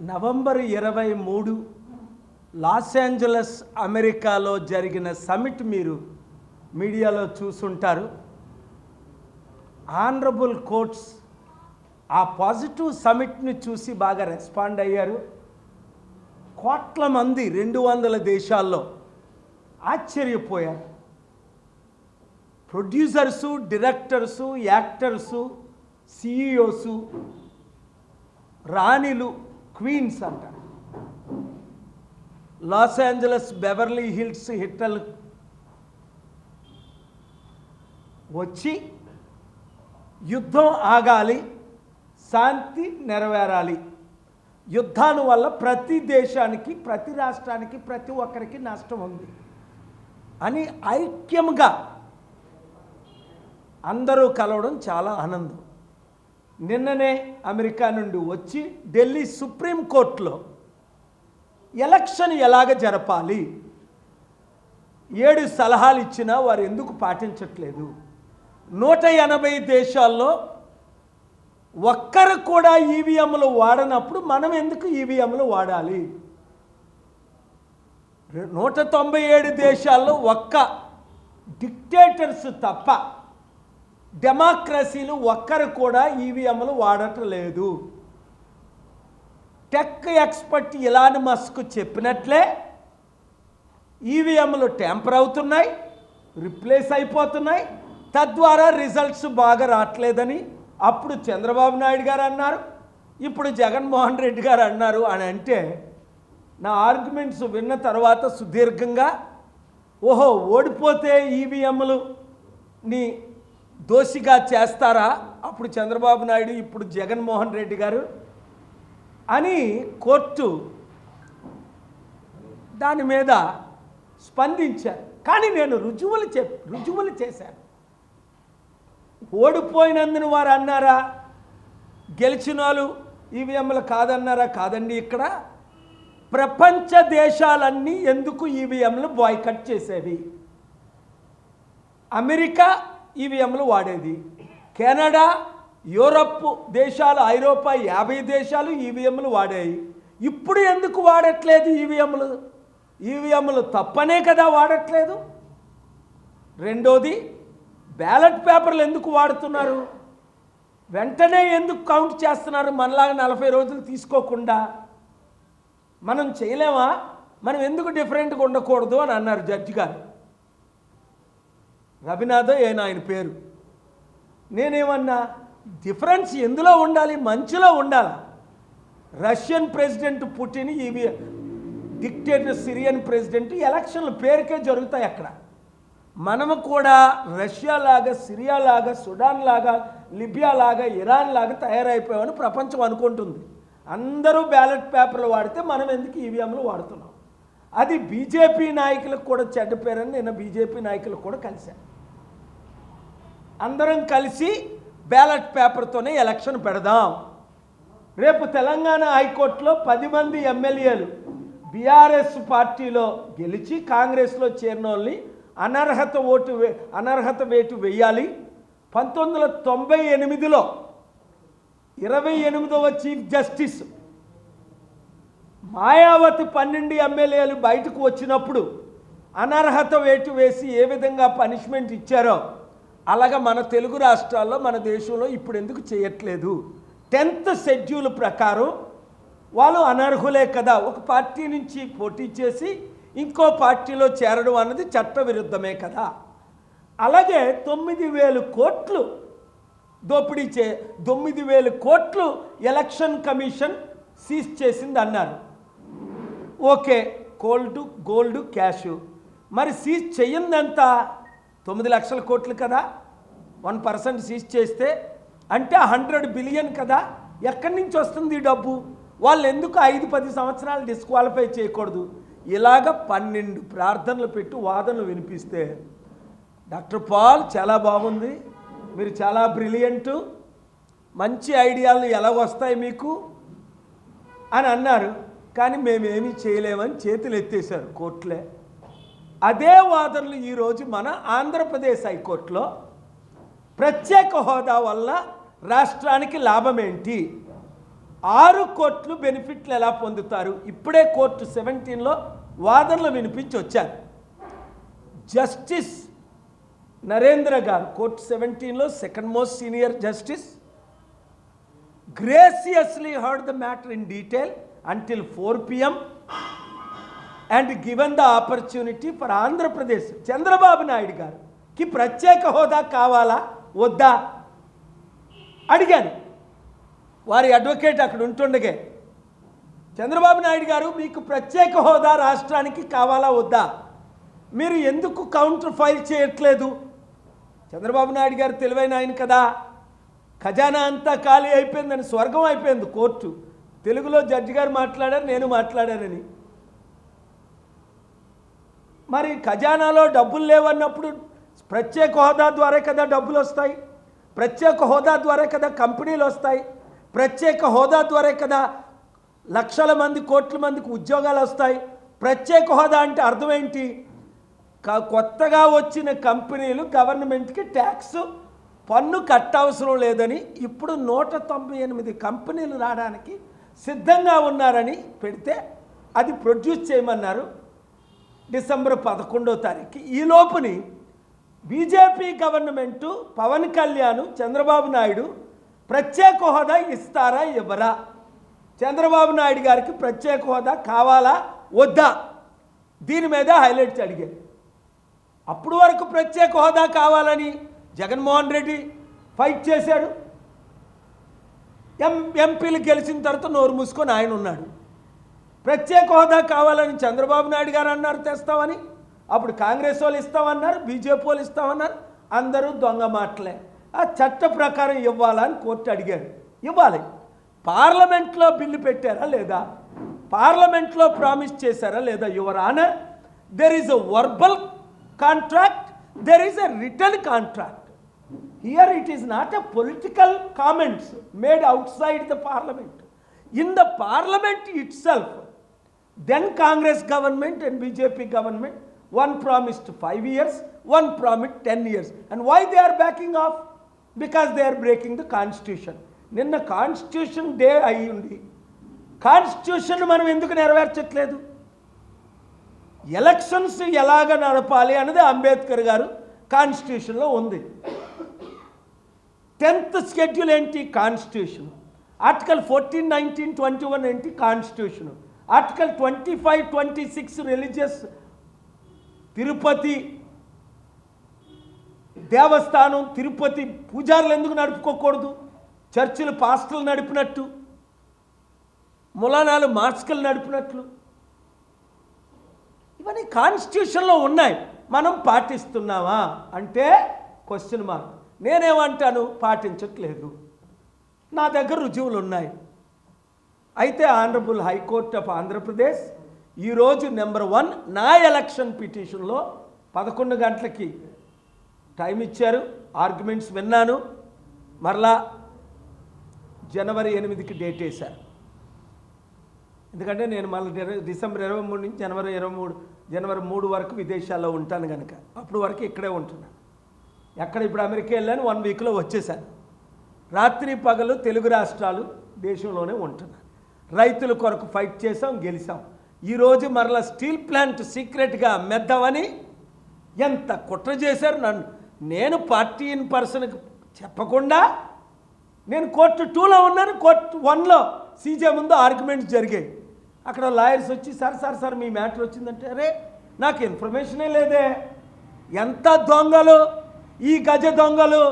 November 23 Los Angeles అమెరికాలో జరిగిన summit మీరు మీడియాలో చూసుంటారు. ఆనరబుల్ కోర్ట్స్ ఆ పాజిటివ్ సమిట్ని చూసి బాగా రెస్పాండ్ అయ్యారు. కోట్ల మంది 200 దేశాల్లో ఆశ్చర్యపోయారు. ప్రొడ్యూసర్సు, డైరెక్టర్సు, యాక్టర్సు, సిఇఓసు, రాణిలు, క్వీన్స్ అంటారు. లాస్ ఏంజలస్ బెవర్లీ హిల్స్ హిట్టల్ వచ్చి యుద్ధం ఆగాలి, శాంతి నెరవేరాలి. యుద్ధాల వల్ల ప్రతి దేశానికి, ప్రతి రాష్ట్రానికి, ప్రతి ఒక్కరికి నష్టం ఉంది అని ఐక్యంగా అందరూ కలవడం చాలా ఆనందం. నిన్ననే అమెరికా నుండి వచ్చి ఢిల్లీ సుప్రీంకోర్టులో ఎలక్షన్ ఎలాగ జరపాలి 7 సలహాలు ఇచ్చినా వారు ఎందుకు పాటించట్లేదు? 180 దేశాల్లో ఒక్కరు కూడా ఈవీఎంలు వాడనప్పుడు మనం ఎందుకు ఈవీఎంలు వాడాలి? 197 దేశాల్లో ఒక్క డిక్టేటర్స్ తప్ప డెమోక్రసీలు ఒక్కరు కూడా ఈవీఎంలు వాడటం లేదు. టెక్ ఎక్స్పర్ట్ ఇలాన్ మస్క్ చెప్పినట్లే ఈవీఎంలు ట్యాంపర్ అవుతున్నాయి, రిప్లేస్ అయిపోతున్నాయి. తద్వారా రిజల్ట్స్ బాగా రావట్లేదని అప్పుడు చంద్రబాబు నాయుడు గారు అన్నారు, ఇప్పుడు జగన్మోహన్ రెడ్డి గారు అన్నారు అని అంటే నా ఆర్గ్యుమెంట్స్ విన్న తర్వాత సుదీర్ఘంగా ఓహో ఓడిపోతే ఈవీఎంలని దోషిగా చేస్తారా అప్పుడు చంద్రబాబు నాయుడు, ఇప్పుడు జగన్మోహన్ రెడ్డి గారు అని కోర్టు దాని మీద స్పందించారు. కానీ నేను రుజువులు చేశాను. ఓడిపోయినందున వారు అన్నారా, గెలిచిన వాళ్ళు ఈవీఎంలు కాదన్నారా? కాదండి. ఇక్కడ ప్రపంచ దేశాలన్నీ ఎందుకు ఈవీఎంలు బాయ్కట్ చేసేవి? అమెరికా ఈవీఎంలు వాడేది, కెనడా, యూరప్ దేశాలు, ఐరోపా 50 దేశాలు ఈవీఎంలు వాడాయి. ఇప్పుడు ఎందుకు వాడట్లేదు ఈవీఎంలు? ఈవీఎంలు తప్పనే కదా వాడట్లేదు. రెండోది, బ్యాలెట్ పేపర్లు ఎందుకు వాడుతున్నారు? వెంటనే ఎందుకు కౌంట్ చేస్తున్నారు? మనలాగా 40 రోజులు తీసుకోకుండా మనం చేయలేమా? మనం ఎందుకు డిఫరెంట్గా ఉండకూడదు అని అన్నారు జడ్జి గారు. రవినాథ్ ఆయన పేరు. నేనేమన్నా, డిఫరెన్స్ ఎందులో ఉండాలి? మంచిలో ఉండాలి. రష్యన్ ప్రెసిడెంట్ పుటిన్, ఇవి డిక్టేటర్ సిరియన్ ప్రెసిడెంట్ ఎలక్షన్లు పేరుకే జరుగుతాయి అక్కడ. మనము కూడా రష్యా లాగా, సిరియా లాగా, సుడాన్ లాగా, లిబియా లాగా, ఇరాన్ లాగా తయారైపోయామని ప్రపంచం అనుకుంటుంది. అందరూ బ్యాలెట్ పేపర్లు వాడితే మనం ఎందుకు ఈవీఎంలు వాడుతున్నాం? అది బీజేపీ నాయకులకు కూడా చెడ్డ పేరని నిన్న బీజేపీ నాయకులకు కూడా కలిశాను. అందరం కలిసి బ్యాలెట్ పేపర్తోనే ఎలక్షన్ పెడదాం. రేపు తెలంగాణ హైకోర్టులో 10 మంది ఎమ్మెల్యేలు బీఆర్ఎస్ పార్టీలో గెలిచి కాంగ్రెస్లో చేరిన వాళ్ళని అనర్హత వేటు వేయాలి. 1998లో 28వ చీఫ్ జస్టిస్ మాయావతి 12 ఎమ్మెల్యేలు బయటకు వచ్చినప్పుడు అనర్హత వేటు వేసి ఏ విధంగా పనిష్మెంట్ ఇచ్చారో అలాగా మన తెలుగు రాష్ట్రాల్లో, మన దేశంలో ఇప్పుడు ఎందుకు చేయట్లేదు? 10th షెడ్యూల్ ప్రకారం వాళ్ళు అనర్హులే కదా. ఒక పార్టీ నుంచి పోటీ చేసి ఇంకో పార్టీలో చేరడం అన్నది చట్టవిరుద్ధమే కదా. అలాగే 9,000 కోట్లు దోపిడీ 9,000 కోట్లు ఎలక్షన్ కమిషన్ సీజ్ చేసింది అన్నారు. Okay, gold cash. మరి సీజ్ చెయ్యిందంతా 9 లక్షల కోట్లు కదా. 1% సీజ్ చేస్తే అంటే 100 బిలియన్ కదా. ఎక్కడి నుంచి వస్తుంది ఈ డబ్బు? వాళ్ళు ఎందుకు 5-10 సంవత్సరాలు డిస్క్వాలిఫై చేయకూడదు? ఇలాగ 12 ప్రార్థనలు పెట్టి వాదనలు వినిపిస్తే డాక్టర్ పాల్ చాలా బాగుంది, మీరు చాలా బ్రిలియంటు, మంచి ఐడియాలు ఎలా వస్తాయి మీకు అని అన్నారు. కానీ మేమేమీ చేయలేమని చేతులు ఎత్తేసారు కోర్టులే. అదే వాదనలు ఈరోజు మన ఆంధ్రప్రదేశ్ హైకోర్టులో ప్రత్యేక హోదా వల్ల రాష్ట్రానికి లాభం ఏంటి? 6 కోట్లు బెనిఫిట్లు ఎలా పొందుతారు? ఇప్పుడే కోర్టు 17లో వాదనలు వినిపించి వచ్చారు. జస్టిస్ నరేంద్ర గారు కోర్టు 17లో second most senior justice graciously heard the matter in detail until 4 p.m. and given the opportunity for Andhra Pradesh Chandrababu Naidu గారికి ప్రత్యేక హోదా కావాలా వద్దా అడిగాను. వారి అడ్వకేట్ అక్కడ ఉంటుండగే, చంద్రబాబు నాయుడు గారు మీకు ప్రత్యేక హోదా రాష్ట్రానికి కావాలా వద్దా, మీరు ఎందుకు కౌంటర్ ఫైల్ చేయట్లేదు? చంద్రబాబు నాయుడు గారు తెలివైన ఆయన కదా, ఖజానా అంతా ఖాళీ అయిపోయిందని, స్వర్గం అయిపోయింది కోర్టు. తెలుగులో జడ్జి గారు మాట్లాడారు, నేను మాట్లాడానని. మరి ఖజానాలో డబ్బులు లేవన్నప్పుడు ప్రత్యేక హోదా ద్వారా కదా డబ్బులు వస్తాయి, ప్రత్యేక హోదా ద్వారా కదా కంపెనీలు వస్తాయి, ప్రత్యేక హోదా ద్వారా కదా లక్షల మంది కోట్ల మందికి ఉద్యోగాలు వస్తాయి. ప్రత్యేక హోదా అంటే అర్థం ఏంటి? కొత్తగా వచ్చిన కంపెనీలు గవర్నమెంట్కి ట్యాక్స్ పన్ను కట్టవసరం లేదని ఇప్పుడు 198 కంపెనీలు రావడానికి సిద్ధంగా ఉన్నారని పెడితే అది ప్రొడ్యూస్ చేయమన్నారు డిసెంబర్ 11వ తారీఖు. ఈ లోపుని బీజేపీ గవర్నమెంటు పవన్ కళ్యాణ్ చంద్రబాబు నాయుడు ప్రత్యేక హోదా ఇస్తారా ఇవ్వరా, చంద్రబాబు నాయుడు గారికి ప్రత్యేక హోదా కావాలా వద్దా, దీని మీద హైలైట్స్ అడిగారు. అప్పుడు వరకు ప్రత్యేక హోదా కావాలని జగన్మోహన్ రెడ్డి ఫైట్ చేశాడు. ఎంపీలు గెలిచిన తర్వాత నోరు మూసుకొని ఆయన ఉన్నాడు. ప్రత్యేక హోదా కావాలని చంద్రబాబు నాయుడు గారు అన్నారు తెస్తామని, అప్పుడు కాంగ్రెస్ వాళ్ళు ఇస్తామన్నారు, బీజేపీ వాళ్ళు ఇస్తామన్నారు. అందరూ దొంగ మాటలే. ఆ చట్ట ప్రకారం ఇవ్వాలని కోర్టు అడిగారు, ఇవ్వాలి. పార్లమెంట్లో బిల్లు పెట్టారా లేదా, పార్లమెంట్లో ప్రామిస్ చేశారా లేదా? Your honour, there is a verbal contract, there is a return contract. Here it is not a political comments made outside the parliament. In the parliament itself, then Congress government and BJP government, one promised 5 years, one promised 10 years. And why they are backing off? Because they are breaking the constitution. Ninna constitution day ayyundi, constitution మనం ఎందుకు నెరవేర్చట్లేదు? Elections ఎలాగ నడపాలి అనేది అంబేద్కర్ గారు కాన్స్టిట్యూషన్లో ఉంది. 10th schedule ఏంటి? Constitution. Article 14, 19, 21 ఏంటి? కాన్స్టిట్యూషన్. ఆర్టికల్ 25, 26 రిలీజియస్ తిరుపతి దేవస్థానం, తిరుపతి పూజారులు ఎందుకు నడుపుకోకూడదు? చర్చిలు పాస్టర్లు నడిపినట్టు, ములానాలు మార్స్కలు నడిపినట్లు, ఇవన్నీ కాన్స్టిట్యూషన్లో ఉన్నాయి. మనం పాటిస్తున్నామా అంటే క్వశ్చన్ మార్క్. నేనేమంటాను? పాటించట్లేదు. నా దగ్గర రుజువులు ఉన్నాయి. అయితే ఆనరబుల్ హైకోర్ట్ ఆఫ్ ఆంధ్రప్రదేశ్ ఈరోజు నెంబర్ 1 నా ఎలక్షన్ పిటిషన్లో 11 గంటలకి టైం ఇచ్చారు. ఆర్గ్యుమెంట్స్ విన్నాను. మరలా జనవరి 8కి డేట్ వేశారు. ఎందుకంటే నేను మళ్ళీ డిసెంబర్ 23 నుంచి జనవరి 3 వరకు విదేశాల్లో ఉంటాను కనుక అప్పుడు వరకు ఇక్కడే ఉంటున్నాను. ఎక్కడ ఇప్పుడు అమెరికా వెళ్ళాను, 1 వీక్లో వచ్చేసాను. రాత్రి పగలు తెలుగు రాష్ట్రాలు దేశంలోనే ఉంటున్నాను. రైతుల కొరకు ఫైట్ చేసాం, గెలిచాం. ఈరోజు మరలా స్టీల్ ప్లాంట్ సీక్రెట్గా అమ్మేద్దామని ఎంత కుట్ర చేశారు నన్ను. నేను పార్టీ ఇన్ పర్సన్కి చెప్పకుండా నేను కోర్టు 2లో ఉన్నాను. కోర్టు 1లో సీజే ముందు ఆర్గ్యుమెంట్స్ జరిగాయి. అక్కడ లాయర్స్ వచ్చి సార్ మీ మ్యాటర్ వచ్చిందంటే, అరే నాకు ఇన్ఫర్మేషనే లేదే. ఎంత దొంగలు ఈ గజ దొంగలు.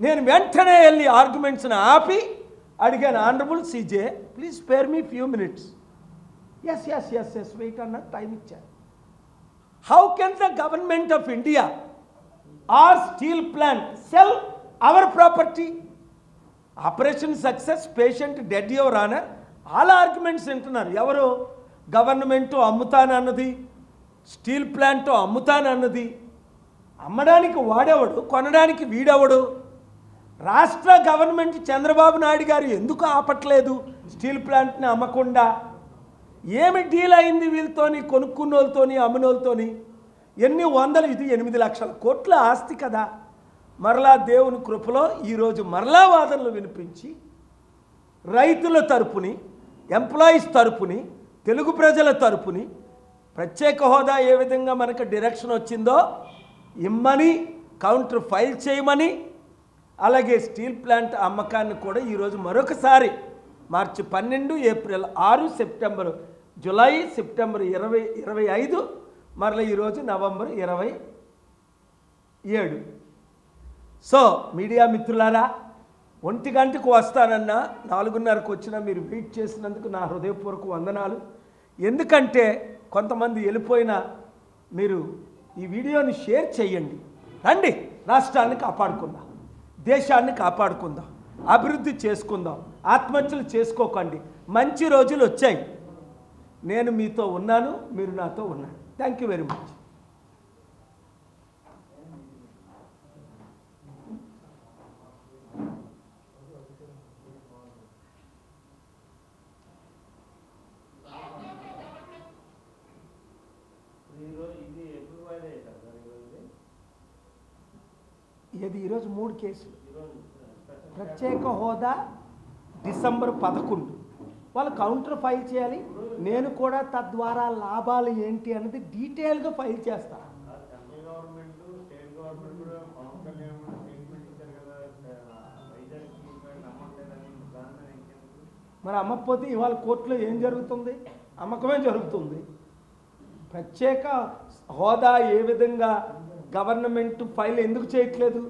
నేను వెంటనే వెళ్ళి ఆర్గ్యుమెంట్స్ని ఆపి అడిగాను, honourable CJ please spare me few minutes. Yes wait అన్న టైం ఇచ్చాను. How can the government of India or steel plant sell our property? Operation success, patient dead, your honour. All arguments వింటున్నారు. ఎవరు? గవర్నమెంటు అమ్ముతానన్నది, steel plant అమ్ముతానన్నది. అమ్మడానికి వాడేవాడు, కొనడానికి వీడెవడు? రాష్ట్ర గవర్నమెంట్ చంద్రబాబు నాయుడు గారు ఎందుకు ఆపట్లేదు స్టీల్ ప్లాంట్ని అమ్మకుండా? ఏమి డీల్ అయింది వీళ్ళతోని, కొనుక్కున్న వాళ్ళతోని, అమ్మిన వాళ్ళతోని? ఎన్ని వందలు, ఇది 8 లక్షల కోట్ల ఆస్తి కదా. మరలా దేవుని కృపలో ఈరోజు మరలా వాదనలు వినిపించి రైతుల తరపుని, ఎంప్లాయీస్ తరపుని, తెలుగు ప్రజల తరపుని ప్రత్యేక హోదా ఏ విధంగా మనకు డైరెక్షన్ వచ్చిందో ఇమ్మని, కౌంటర్ ఫైల్ చేయమని, అలాగే స్టీల్ ప్లాంట్ అమ్మకాన్ని కూడా ఈరోజు మరొకసారి మార్చి 12, ఏప్రిల్ 6, సెప్టెంబర్, జూలై, సెప్టెంబర్ 25, మరలా ఈరోజు నవంబర్ 27. సో మీడియా మిత్రులారా, 1 గంటకు వస్తానన్నా 4:30కు వచ్చినా మీరు వెయిట్ చేసినందుకు నా హృదయపూర్వక వందనాలు. ఎందుకంటే కొంతమంది వెళ్ళిపోయినా మీరు ఈ వీడియోని షేర్ చేయండి. రండి, రాష్ట్రాన్ని కాపాడుకుందాం, దేశాన్ని కాపాడుకుందాం, అభివృద్ధి చేసుకుందాం, ఆత్మహత్యలు చేసుకోకండి. మంచి రోజులు వచ్చాయి. నేను మీతో ఉన్నాను, మీరు నాతో ఉన్నారు. Thank you very much. ఇది ఈరోజు 3 కేసులు. ప్రత్యేక హోదా డిసెంబర్ 11 వాళ్ళు కౌంటర్ ఫైల్ చేయాలి. నేను కూడా తద్వారా లాభాలు ఏంటి అన్నది డీటెయిల్గా ఫైల్ చేస్తాను. మరి అమ్మకపోతే ఇవాళ కోర్టులో ఏం జరుగుతుంది? అమ్మకమే జరుగుతుంది. ప్రత్యేక హోదా ఏ విధంగా గవర్నమెంట్ ఫైల్ ఎందుకు చేయట్లేదు?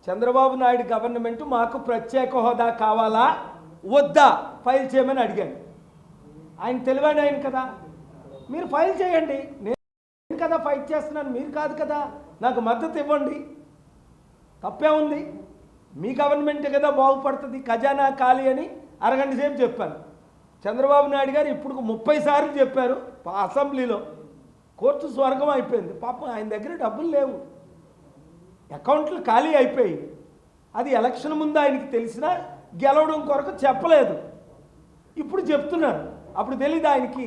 చంద్రబాబు నాయుడు గవర్నమెంట్ మాకు ప్రత్యేక హోదా కావాలా వద్దా ఫైల్ చేయమని అడిగాను. ఆయన తెలివైన ఆయన కదా, మీరు ఫైల్ చేయండి. నేను కదా ఫైట్ చేస్తున్నాను, మీరు కాదు కదా. నాకు మద్దతు ఇవ్వండి, తప్పే ఉంది. మీ గవర్నమెంటే కదా బాగుపడుతుంది. ఖజానా ఖాళీ అని అరగంట సేపు చెప్పాను. చంద్రబాబు నాయుడు గారు ఇప్పుడు 30 సార్లు చెప్పారు అసెంబ్లీలో. కోర్టు స్వర్గం అయిపోయింది. పాపం ఆయన దగ్గర డబ్బులు లేవు, అకౌంట్లు ఖాళీ అయిపోయి. అది ఎలక్షన్ ముందు ఆయనకి తెలిసినా గెలవడం కొరకు చెప్పలేదు. ఇప్పుడు చెప్తున్నారు. అప్పుడు తెలీదు ఆయనకి.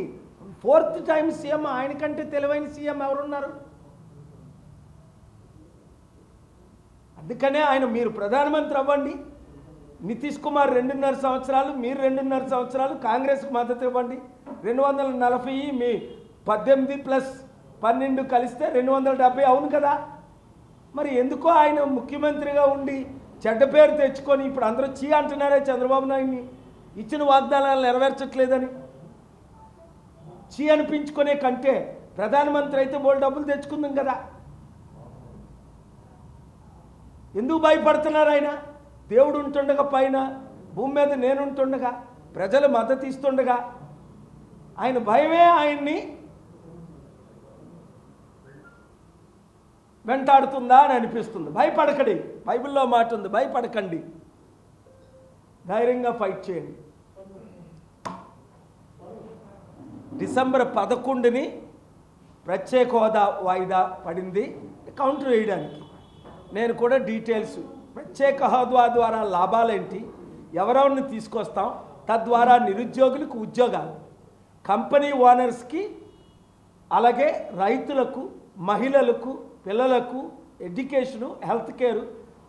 4th time CM. ఆయనకంటే తెలివైన సీఎం ఎవరున్నారు? అందుకనే ఆయన మీరు ప్రధానమంత్రి అవ్వండి. నితీష్ కుమార్ 2.5 సంవత్సరాలు, మీరు 2.5 సంవత్సరాలు కాంగ్రెస్కి మద్దతు ఇవ్వండి. 240 మీ 18 + 12 కలిస్తే 270 అవును కదా. మరి ఎందుకో ఆయన ముఖ్యమంత్రిగా ఉండి చెడ్డ పేరు తెచ్చుకొని ఇప్పుడు అందరూ చీ అంటున్నారే చంద్రబాబు నాయుడిని, ఇచ్చిన వాగ్దానాలు నెరవేర్చట్లేదని. చీ అనిపించుకునే కంటే ప్రధానమంత్రి అయితే బోల్ డబ్బులు తెచ్చుకుందాం కదా. ఎందుకు భయపడుతున్నారు ఆయన? దేవుడు ఉంటుండగా, పైన భూమి మీద నేనుంటుండగా, ప్రజలు మద్దతు ఇస్తుండగా ఆయన భయమే ఆయన్ని వెంటాడుతుందా అని అనిపిస్తుంది. భయపడకండి, బైబిల్లో మాట ఉంది, భయపడకండి, ధైర్యంగా ఫైట్ చేయండి. డిసెంబర్ 11ని ప్రత్యేక హోదా వాయిదా పడింది కౌంటర్ వేయడానికి. నేను కూడా డీటెయిల్స్, ప్రత్యేక హోదా ద్వారా లాభాలేంటి, ఎవరెవరిని తీసుకొస్తాం, తద్వారా నిరుద్యోగులకు ఉద్యోగాలు, కంపెనీ ఓనర్స్కి, అలాగే రైతులకు, మహిళలకు, పిల్లలకు ఎడ్యుకేషను, హెల్త్ కేరు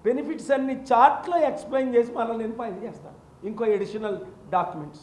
బెనిఫిట్స్ అన్ని చార్ట్లో ఎక్స్ప్లెయిన్ చేసి మళ్ళీ నేను ఫైల్ చేస్తాను ఇంకో ఎడిషనల్ డాక్యుమెంట్స్.